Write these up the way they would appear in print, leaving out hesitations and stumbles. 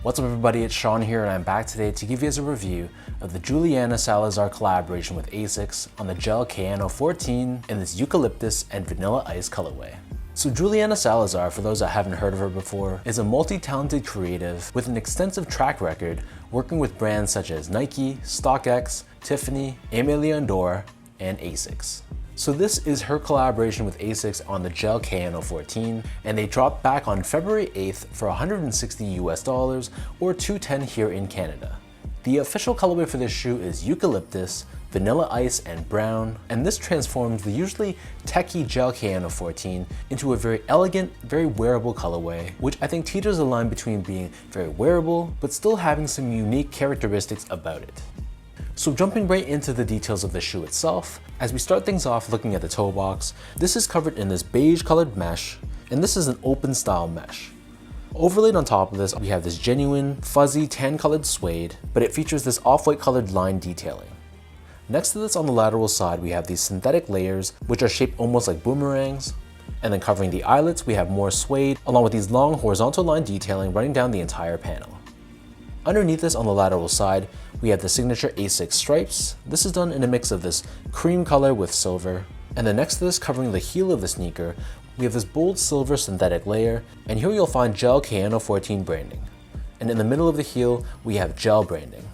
What's up everybody, it's Sean here and I'm back today to give you guys a review of the Juliana Salazar collaboration with Asics on the Gel-Kayano 14 in this Eucalyptus and Vanilla Ice colorway. So Juliana Salazar, for those that haven't heard of her before, is a multi-talented creative with an extensive track record working with brands such as Nike, StockX, Tiffany, Aimé Leon Dore, and Asics. So this is her collaboration with Asics on the Gel-Kayano 14, and they dropped back on February 8th for $160 US or $210 here in Canada. The official colorway for this shoe is Eucalyptus, Vanilla Ice, and Brown, and this transforms the usually techie Gel-Kayano 14 into a very elegant, very wearable colorway, which I think teeters the line between being very wearable, but still having some unique characteristics about it. So jumping right into the details of the shoe itself, as we start things off looking at the toe box, this is covered in this beige colored mesh, and this is an open style mesh. Overlaid on top of this, we have this genuine, fuzzy, tan colored suede, but it features this off-white colored line detailing. Next to this on the lateral side, we have these synthetic layers, which are shaped almost like boomerangs. And then covering the eyelets, we have more suede, along with these long horizontal line detailing running down the entire panel. Underneath this on the lateral side, we have the signature Asics stripes. This is done in a mix of this cream color with silver. And then next to this, covering the heel of the sneaker, we have this bold silver synthetic layer, and here you'll find Gel-Kayano 14 branding. And in the middle of the heel, we have gel branding.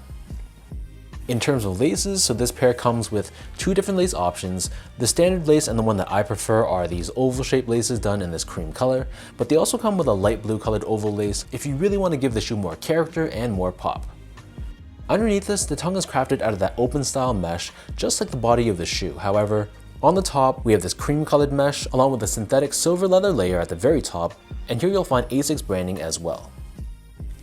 In terms of laces, so this pair comes with two different lace options. The standard lace and the one that I prefer are these oval shaped laces done in this cream color, but they also come with a light blue colored oval lace if you really want to give the shoe more character and more pop. Underneath this, the tongue is crafted out of that open style mesh, just like the body of the shoe. However, on the top, we have this cream colored mesh along with a synthetic silver leather layer at the very top, and here you'll find Asics branding as well.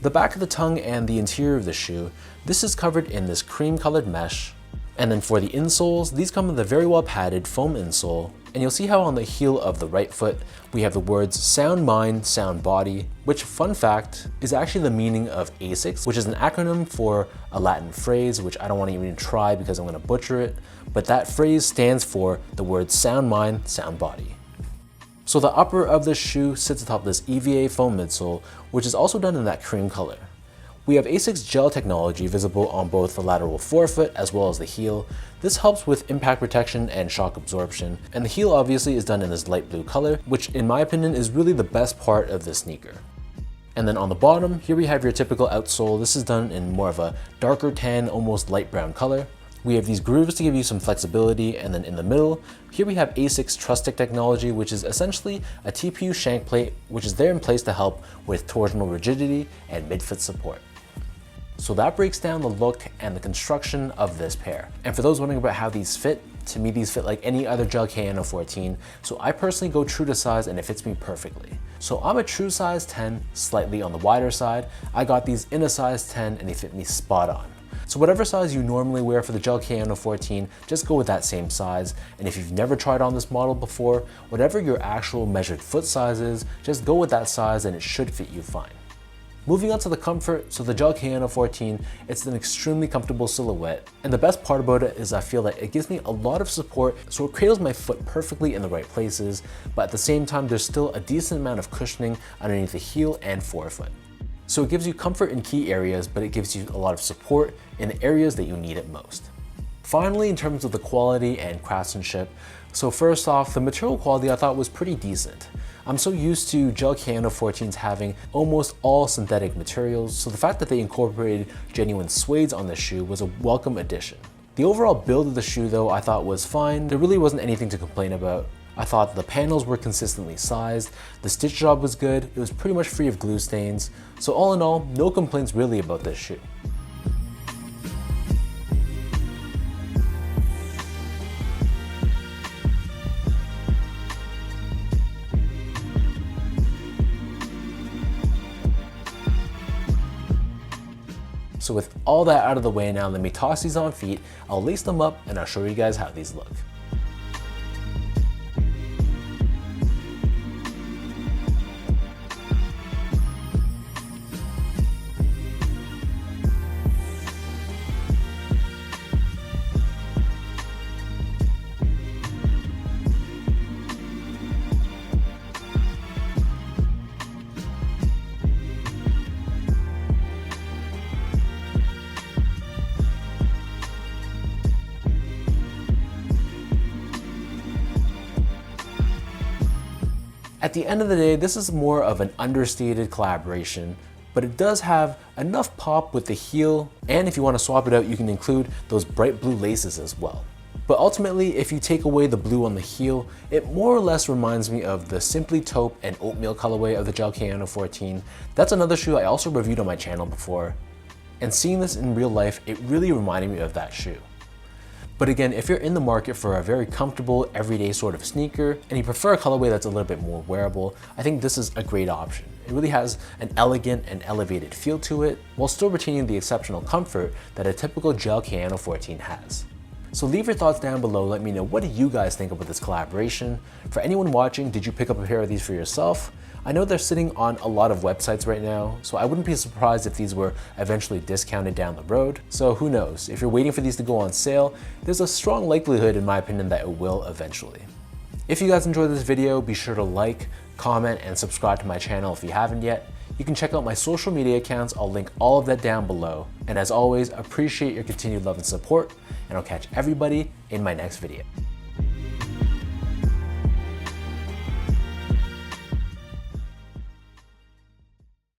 The back of the tongue and the interior of the shoe, this is covered in this cream colored mesh. And then for the insoles, these come with a very well padded foam insole. And you'll see how on the heel of the right foot, we have the words sound mind, sound body, which, fun fact, is actually the meaning of Asics, which is an acronym for a Latin phrase, which I don't want to even try because I'm going to butcher it. But that phrase stands for the words sound mind, sound body. So the upper of the shoe sits atop this EVA foam midsole, which is also done in that cream color. We have Asics gel technology visible on both the lateral forefoot as well as the heel. This helps with impact protection and shock absorption, and the heel obviously is done in this light blue color, which in my opinion is really the best part of this sneaker. And then on the bottom, here we have your typical outsole. This is done in more of a darker tan, almost light brown color. We have these grooves to give you some flexibility, and then in the middle, here we have Asics Trust Stick technology, which is essentially a TPU shank plate, which is there in place to help with torsional rigidity and mid-foot support. So that breaks down the look and the construction of this pair. And for those wondering about how these fit, to me these fit like any other Gel-Kayano 14, so I personally go true to size and it fits me perfectly. So I'm a true size 10, slightly on the wider side. I got these in a size 10 and they fit me spot on. So whatever size you normally wear for the Gel-Kayano 14, just go with that same size. And if you've never tried on this model before, whatever your actual measured foot size is, just go with that size and it should fit you fine. Moving on to the comfort, so the Gel-Kayano 14, it's an extremely comfortable silhouette. And the best part about it is I feel that it gives me a lot of support, so it cradles my foot perfectly in the right places, but at the same time, there's still a decent amount of cushioning underneath the heel and forefoot. So it gives you comfort in key areas, but it gives you a lot of support in the areas that you need it most. Finally, in terms of the quality and craftsmanship, so first off, the material quality I thought was pretty decent. I'm so used to Gel-Kayano 14s having almost all synthetic materials, so the fact that they incorporated genuine suedes on the shoe was a welcome addition. The overall build of the shoe though I thought was fine. There really wasn't anything to complain about. I thought the panels were consistently sized, the stitch job was good, it was pretty much free of glue stains, so all in all, no complaints really about this shoe. So with all that out of the way now, let me toss these on feet, I'll lace them up and I'll show you guys how these look. At the end of the day, this is more of an understated collaboration, but it does have enough pop with the heel, and if you want to swap it out, you can include those bright blue laces as well. But ultimately, if you take away the blue on the heel, it more or less reminds me of the Simply Taupe and Oatmeal colorway of the Gel-Kayano 14. That's another shoe I also reviewed on my channel before, and seeing this in real life, it really reminded me of that shoe. But again, if you're in the market for a very comfortable, everyday sort of sneaker, and you prefer a colorway that's a little bit more wearable, I think this is a great option. It really has an elegant and elevated feel to it, while still retaining the exceptional comfort that a typical Gel-Kayano 14 has. So leave your thoughts down below, let me know what do you guys think about this collaboration. For anyone watching, did you pick up a pair of these for yourself? I know they're sitting on a lot of websites right now, so I wouldn't be surprised if these were eventually discounted down the road. So who knows, if you're waiting for these to go on sale, there's a strong likelihood in my opinion that it will eventually. If you guys enjoyed this video, be sure to like, comment, and subscribe to my channel if you haven't yet. You can check out my social media accounts, I'll link all of that down below. And as always, appreciate your continued love and support, and I'll catch everybody in my next video.